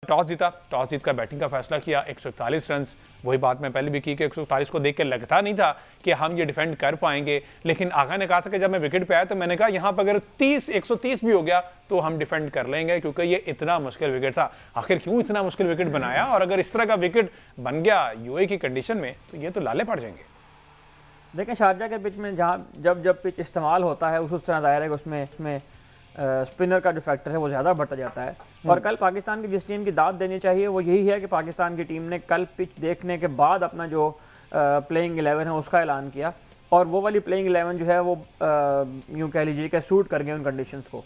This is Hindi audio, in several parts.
टॉस जीत कर बैटिंग का फैसला किया। 141 रन, वही बात मैं पहले भी की कि 141 को देख के लगता नहीं था कि हम ये डिफेंड कर पाएंगे, लेकिन आगा ने कहा था कि जब मैं विकेट पे आया तो मैंने कहा यहाँ पर अगर 130 भी हो गया तो हम डिफेंड कर लेंगे, क्योंकि ये इतना मुश्किल विकेट था। आखिर क्यों इतना मुश्किल विकेट बनाया, और अगर इस तरह का विकेट बन गया यूए की कंडीशन में तो ये तो लाले पड़ जाएंगे। देखें, शारजा के पिच में जहाँ जब पिच इस्तेमाल होता है उस तरह दायरा है कि उसमें स्पिनर का जो फैक्टर है वो ज़्यादा बढ़ता जाता है। और कल पाकिस्तान की जिस टीम की दाद देनी चाहिए वो यही है कि पाकिस्तान की टीम ने कल पिच देखने के बाद अपना जो प्लेइंग 11 है उसका ऐलान किया, और वो वाली प्लेइंग 11 जो है वो यूँ कह लीजिए कि सूट कर गए उन कंडीशंस को।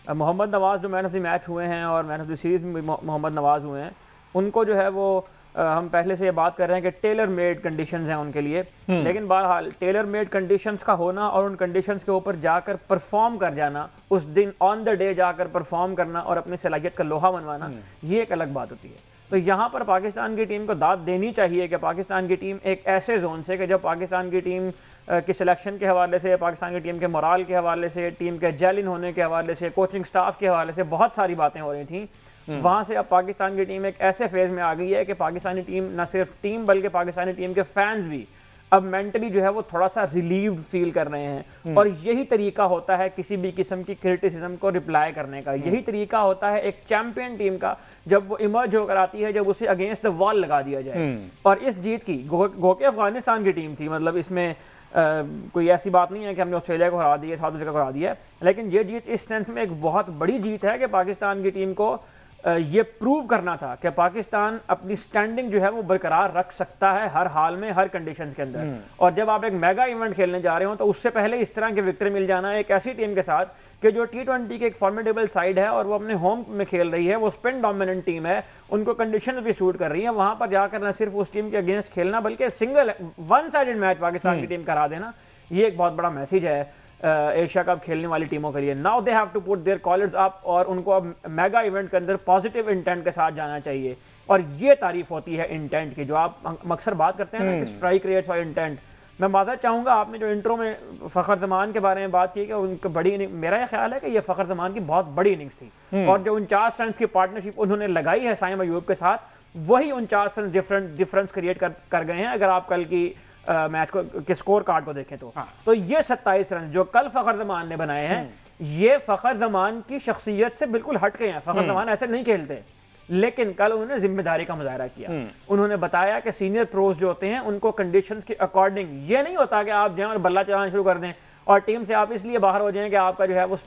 मोहम्मद नवाज़ जो मैन ऑफ द मैच हुए हैं और मैन ऑफ द सीरीज़ में मोहम्मद नवाज़ हुए हैं, उनको जो है वो हम पहले से ये बात कर रहे हैं कि टेलर मेड कंडीशंस हैं उनके लिए, लेकिन बहरहाल टेलर मेड कंडीशंस का होना और उन कंडीशंस के ऊपर जाकर परफॉर्म कर जाना, उस दिन ऑन द डे जाकर परफॉर्म करना और अपनी सलाहियत का लोहा मनवाना, ये एक अलग बात होती है। तो यहाँ पर पाकिस्तान की टीम को दाद देनी चाहिए कि पाकिस्तान की टीम एक ऐसे जोन से कि जब पाकिस्तान की टीम की सिलेक्शन के हवाले से, पाकिस्तान की टीम के मोराल के हवाले से, टीम के जेलिन होने के हवाले से, कोचिंग स्टाफ के हवाले से बहुत सारी बातें हो रही थी, वहां से अब पाकिस्तान की टीम एक ऐसे फेज में आ गई है कि पाकिस्तानी टीम, न सिर्फ टीम बल्कि पाकिस्तानी टीम के फैंस भी अब मेंटली जो है वो थोड़ा सा रिलीव्ड फील कर रहे हैं। और यही तरीका होता है किसी भी किस्म की क्रिटिसिज्म को रिप्लाई करने का, यही तरीका होता है एक चैंपियन टीम का जब वो इमर्ज होकर आती है, जब उसे अगेंस्ट द वॉल लगा दिया जाए। और इस जीत की गो के अफगानिस्तान की टीम थी, मतलब इसमें कोई ऐसी बात नहीं है कि हमने ऑस्ट्रेलिया को हरा दिया, साउथ अफ्रीका को हरा दिया, लेकिन ये जीत इस सेंस में एक बहुत बड़ी जीत है कि पाकिस्तान की टीम को ये प्रूव करना था कि पाकिस्तान अपनी स्टैंडिंग जो है वो बरकरार रख सकता है हर हाल में, हर कंडीशंस के अंदर। और जब आप एक मेगा इवेंट खेलने जा रहे हो तो उससे पहले इस तरह की विक्ट्री मिल जाना एक ऐसी टीम के साथ कि जो T20 की एक फॉर्मिडेबल साइड है और वो अपने होम में खेल रही है, वो स्पिन डोमिनेंट टीम है, उनको कंडीशन भी सूट कर रही है, वहां पर जाकर न सिर्फ उस टीम के अगेंस्ट खेलना बल्कि single one sided match Pakistan की टीम करा देना, ये एक बहुत बड़ा मैसेज है एशिया कप खेलने वाली टीमों के लिए। Now they have to put their collars up, और उनको अब मेगा इवेंट के अंदर पॉजिटिव इंटेंट के साथ जाना चाहिए। और ये तारीफ होती है इंटेंट की, जो आप अक्सर बात करते हैं ना, स्ट्राइक रेट्स और इंटेंट। मैं माजरत चाहूंगा, आपने जो इंट्रो में फ़खर ज़मान के बारे में बात की कि उनकी बड़ी इनिंग, मेरा ख्याल है कि ये फ़खर ज़मान की बहुत बड़ी इनिंग्स थी, और जो 49 रन की पार्टनरशिप उन्होंने लगाई है साइम अयूब के साथ, वही 49 रन डिफरेंस क्रिएट कर गए हैं। अगर आप कल की मैच को के स्कोर कार्ड को देखें तो ये 27 रन जो कल फ़खर ज़मान ने बनाए हैं, ये फ़खर ज़मान की शख्सियत से बिल्कुल हट गए हैं। फ़खर ज़मान ऐसे नहीं खेलते, लेकिन कल उन्होंने जिम्मेदारी का मुजाहरा किया। उन्होंने बताया कि सीनियर प्रोज जो होते हैं उनको कंडीशंस के अकॉर्डिंग, ये नहीं होता कि आप जाएं और बल्ला चलाना शुरू कर दें और टीम से आप इसलिए बाहर हो जाएं कि आपका जो है वो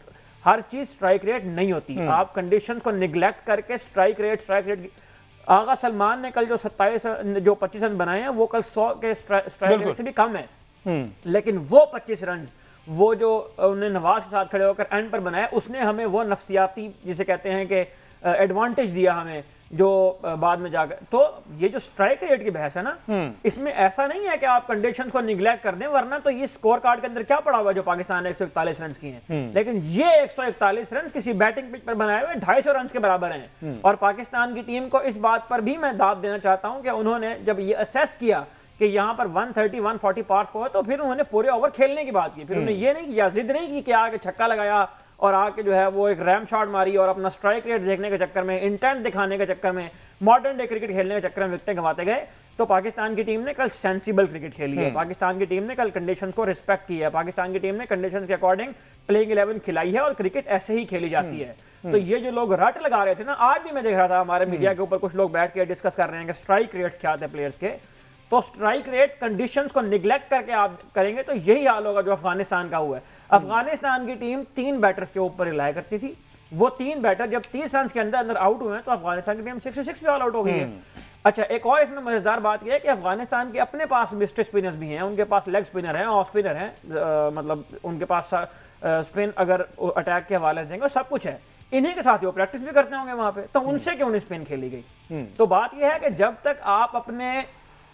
हर चीज स्ट्राइक रेट नहीं होती। आप कंडीशंस को निगलेक्ट करके स्ट्राइक रेट आगा सलमान ने कल जो 25 रन बनाए हैं वो कल 100 के स्ट्राइक रेट से भी कम है, लेकिन वो 25 रन वो जो उन्हें नवाज के साथ खड़े होकर एंड पर बनाया, उसने हमें वो नफ्सियाती जिसे कहते हैं कि एडवांटेज दिया हमें, जो बाद में जाकर। तो ये जो स्ट्राइक रेट की बहस है ना, इसमें ऐसा नहीं है कि आप कंडीशंस को निगलेक्ट कर दें, वरना तो ये स्कोर कार्ड के अंदर क्या पड़ा हुआ जो पाकिस्तान ने 141 रन की हैं, लेकिन ये 141 रन किसी बैटिंग पिच पर बनाए हुए 250 रन के बराबर हैं। और पाकिस्तान की टीम को इस बात पर भी मैं दाद देना चाहता हूं कि उन्होंने जब ये असेस किया कि यहाँ पर 130-140 पार को है, तो फिर उन्होंने पूरे ओवर खेलने की बात की। फिर उन्होंने ये नहीं किया, जिद नहीं की कि आके छक्का लगाया और आके जो है वो एक रैम शॉट मारी और अपना स्ट्राइक रेट देखने के चक्कर में, इंटेंट दिखाने के चक्कर में, मॉडर्न डे क्रिकेट खेलने के चक्कर में विकेटें गंवाते गए। तो पाकिस्तान की टीम ने कल सेंसिबल क्रिकेट खेली है, पाकिस्तान की टीम ने कल कंडीशंस को रिस्पेक्ट की है, पाकिस्तान की टीम ने कंडीशंस के अकॉर्डिंग प्लेइंग 11 खिलाई है और क्रिकेट ऐसे ही खेली जाती है। तो ये जो लोग रट लगा रहे थे ना, आज भी मैं देख रहा था हमारे मीडिया के ऊपर कुछ लोग बैठ के डिस्कस कर रहे हैं कि स्ट्राइक रेट्स क्या थे प्लेयर्स के, तो स्ट्राइक रेट्स कंडीशंस को निगलेक्ट करके आप करेंगे तो यही हाल होगा जो अफगानिस्तान का हुआ है। अफगानिस्तान की टीम 3 बैटर्स के ऊपर रिलाय करती थी, वो 3 बैटर जब 30 रन के अंदर आउट हुए हैं तो अफगानिस्तान की टीम 66 पे ऑल आउट हो गई है। अच्छा, एक और इसमें मजेदार बात यह है कि अफगानिस्तान के अपने पास मिस्टर स्पिनर्स भी हैं, उनके पास लेग स्पिनर हैं, ऑफ स्पिनर हैं, मतलब उनके पास स्पिन अगर अटैक के हवाले से देंगे सब कुछ है। इन्हीं के साथ ही वो प्रैक्टिस भी करते होंगे वहां पे, तो उनसे क्यों नहीं स्पिन खेली गई? तो बात यह है कि जब तक आप अपने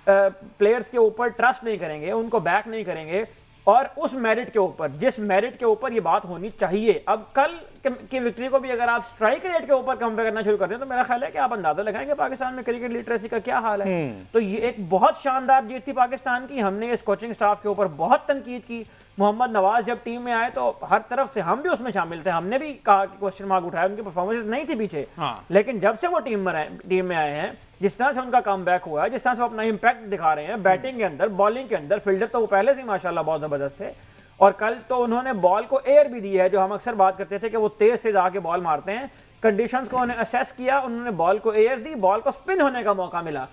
प्लेयर्स के ऊपर ट्रस्ट नहीं करेंगे, उनको बैक नहीं करेंगे और उस मेरिट के ऊपर, जिस मेरिट के ऊपर ये बात होनी चाहिए। अब कल की विक्ट्री को भी अगर आप स्ट्राइक रेट के ऊपर कंपेयर करना शुरू कर दें तो मेरा ख्याल है कि आप अंदाजा लगाएंगे पाकिस्तान में क्रिकेट लिटरेसी का क्या हाल है। तो ये एक बहुत शानदार जीत थी पाकिस्तान की। हमने इस कोचिंग स्टाफ के ऊपर बहुत तनकीद की। मोहम्मद नवाज जब टीम में आए तो हर तरफ से हम भी उसमें शामिल थे, हमने भी कहा कि क्वेश्चन मार्क उठाया, उनकी परफॉर्मेंस नहीं थी पीछे। लेकिन जब से वो टीम में आए हैं, जिस तरह से उनका कम बैक हुआ है, जिस तरह से वो अपना इंपैक्ट दिखा रहे हैं बैटिंग के अंदर, बॉलिंग के अंदर, फील्डर तो वो पहले से माशाल्लाह बहुत जबरदस्त थे। और कल तो उन्होंने बॉल को एयर भी दी है, जो हम अक्सर बात करते थे कि वो तेज आके बॉल मारते हैं। कंडीशंस को उन्होंने असेस किया, उन्होंने बॉल को एयर दी, बॉल को स्पिन होने का मौका मिला,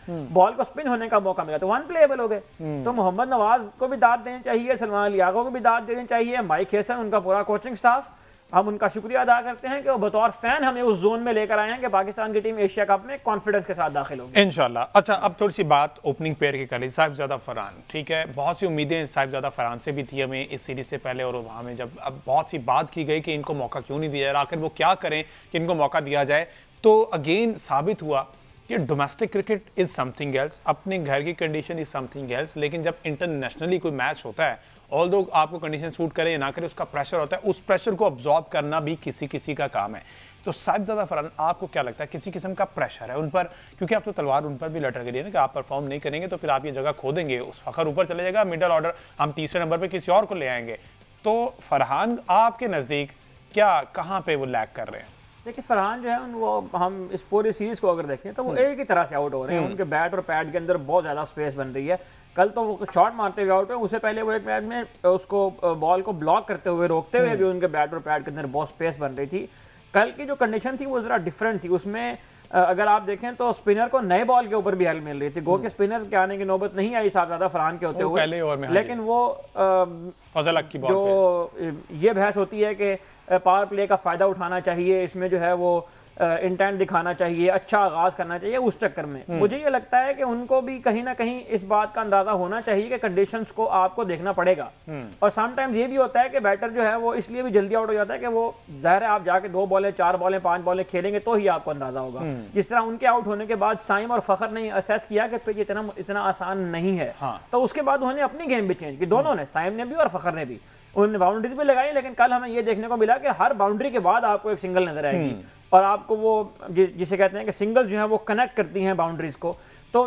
तो वन प्लेएबल हो गए। तो मोहम्मद नवाज को भी दाद देनी चाहिए, सलमान लियागो को भी दाद देनी चाहिए, माइक हेसन, उनका पूरा कोचिंग स्टाफ, हम उनका शुक्रिया अदा करते हैं कि वो बतौर फैन हमें उस जोन में लेकर आए हैं कि पाकिस्तान की टीम एशिया कप में कॉन्फिडेंस के साथ दाखिल होगी इंशाल्लाह। अच्छा, अब थोड़ी सी बात ओपनिंग पेयर की करें। साहिबजादा फरहान, ठीक है, बहुत सी उम्मीदें साहिबजादा फरहान से भी थी हमें इस सीरीज से पहले, और वहाँ में जब अब बहुत सी बात की गई कि इनको मौका क्यों नहीं दिया, आखिर वो क्या करें कि इनको मौका दिया जाए। तो अगेन साबित हुआ कि domestic cricket is something else, अपने घर की कंडीशन इज़ समथिंग एल्स, लेकिन जब इंटरनेशनली कोई मैच होता है, ऑल्दो आपको कंडीशन सूट करे या ना करे, उसका प्रेशर होता है, उस प्रेशर को अब्जॉर्ब करना भी किसी का काम है। तो साहिबजादा फरहान, आपको क्या लगता है किसी किस्म का प्रेशर है उन पर? क्योंकि आप तो तलवार उन पर भी लटक रही है ना कि आप परफॉर्म नहीं करेंगे तो फिर आप ये जगह खो देंगे, उस फखर ऊपर चले जाएगा, मिडल ऑर्डर हम तीसरे नंबर पर किसी और को ले आएंगे। तो फरहान आपके नज़दीक क्या, कहाँ पे वो लैग कर रहे हैं? देखिए, फरहान जो है वो, हम इस पूरी सीरीज को अगर देखें तो वो एक ही तरह से आउट हो रहे हैं। उनके बैट और पैड के अंदर बहुत ज़्यादा स्पेस बन रही है। कल तो वो शॉट मारते हुए आउट हुए, उससे पहले वो एक मैच में उसको बॉल को ब्लॉक करते हुए, रोकते हुए भी उनके बैट और पैड के अंदर बहुत स्पेस बन रही थी। कल की जो कंडीशन थी वो ज़रा डिफरेंट थी। उसमें अगर आप देखें तो स्पिनर को नए बॉल के ऊपर भी हेल्प मिल रही थी। गो के स्पिनर के आने की नौबत नहीं आई साहिबजादा फरहान के होते हुए, लेकिन वो फजल हक की बॉल जो ये बहस होती है कि पावर प्ले का फ़ायदा उठाना चाहिए, इसमें जो है वो इंटेंट दिखाना चाहिए, अच्छा आगाज करना चाहिए, उस चक्कर में मुझे ये लगता है कि उनको भी कहीं ना कहीं इस बात का अंदाजा होना चाहिए कि कंडीशंस को आपको देखना पड़ेगा। और समटाइम्स ये भी होता है कि बैटर जो है वो इसलिए भी जल्दी आउट हो जाता है कि वो ज़ाहिर है आप जाके 2 बॉलें 4 बॉलें 5 बॉलें खेलेंगे तो ही आपको अंदाजा होगा। जिस तरह उनके आउट होने के बाद साइम और फखर ने असेस किया कि पिच इतना आसान नहीं है, तो उसके बाद उन्होंने अपनी गेम भी चेंज की, दोनों ने, साइम ने भी और फखर ने भी। उन्होंने बाउंड्रीज भी लगाई, लेकिन कल हमें ये देखने को मिला कि हर बाउंड्री के बाद आपको एक सिंगल नजर आएगी और आपको वो जिसे कहते हैं कि सिंगल्स जो है वो कनेक्ट करती हैं बाउंड्रीज को। तो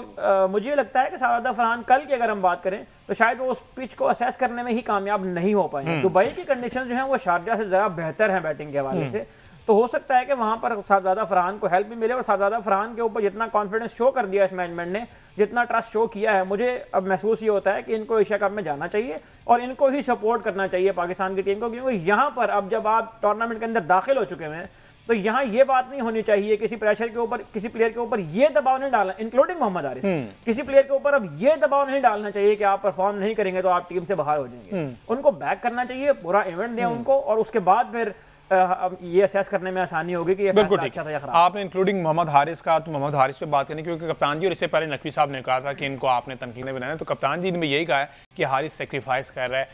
मुझे लगता है कि साहिबजादा फरहान कल की अगर हम बात करें तो शायद वो उस पिच को असेस करने में ही कामयाब नहीं हो पाए। दुबई की कंडीशन जो है वो शारजा से ज़रा बेहतर है बैटिंग के हवाले से, तो हो सकता है कि वहां पर साहिबजादा फरहान को हेल्प भी मिले। और साहिबजादा फरहान के ऊपर जितना कॉन्फिडेंस शो कर दिया इस मैनेजमेंट ने, जितना ट्रस्ट शो किया है, मुझे अब महसूस ये होता है कि इनको एशिया कप में जाना चाहिए और इनको ही सपोर्ट करना चाहिए पाकिस्तान की टीम को। क्योंकि यहाँ पर अब जब आप टूर्नामेंट के अंदर दाखिल हो चुके हैं तो यहाँ ये बात नहीं होनी चाहिए किसी प्रेशर के ऊपर, किसी प्लेयर के ऊपर ये दबाव नहीं डालना, इंक्लूडिंग मोहम्मद हारिस, किसी प्लेयर के ऊपर अब ये दबाव नहीं डालना चाहिए कि आप परफॉर्म नहीं करेंगे तो आप टीम से बाहर हो जाएंगे। उनको बैक करना चाहिए, पूरा इवेंट दें उनको, और उसके बाद फिर ये असेस करने में आसानी होगी कि ये बिल्कुल अच्छा था या खराब। आपने इंक्लूडिंग मोहम्मद हारिस का, तो मोहम्मद हारिस पे बात करनी, क्योंकि कप्तान जी और इससे पहले नकवी साहब ने कहा था कि इनको आपने तनकीदें बनाना, तो कप्तान जी ने भी यही कहा है कि हारिस सेक्रीफाइस कर रहा है,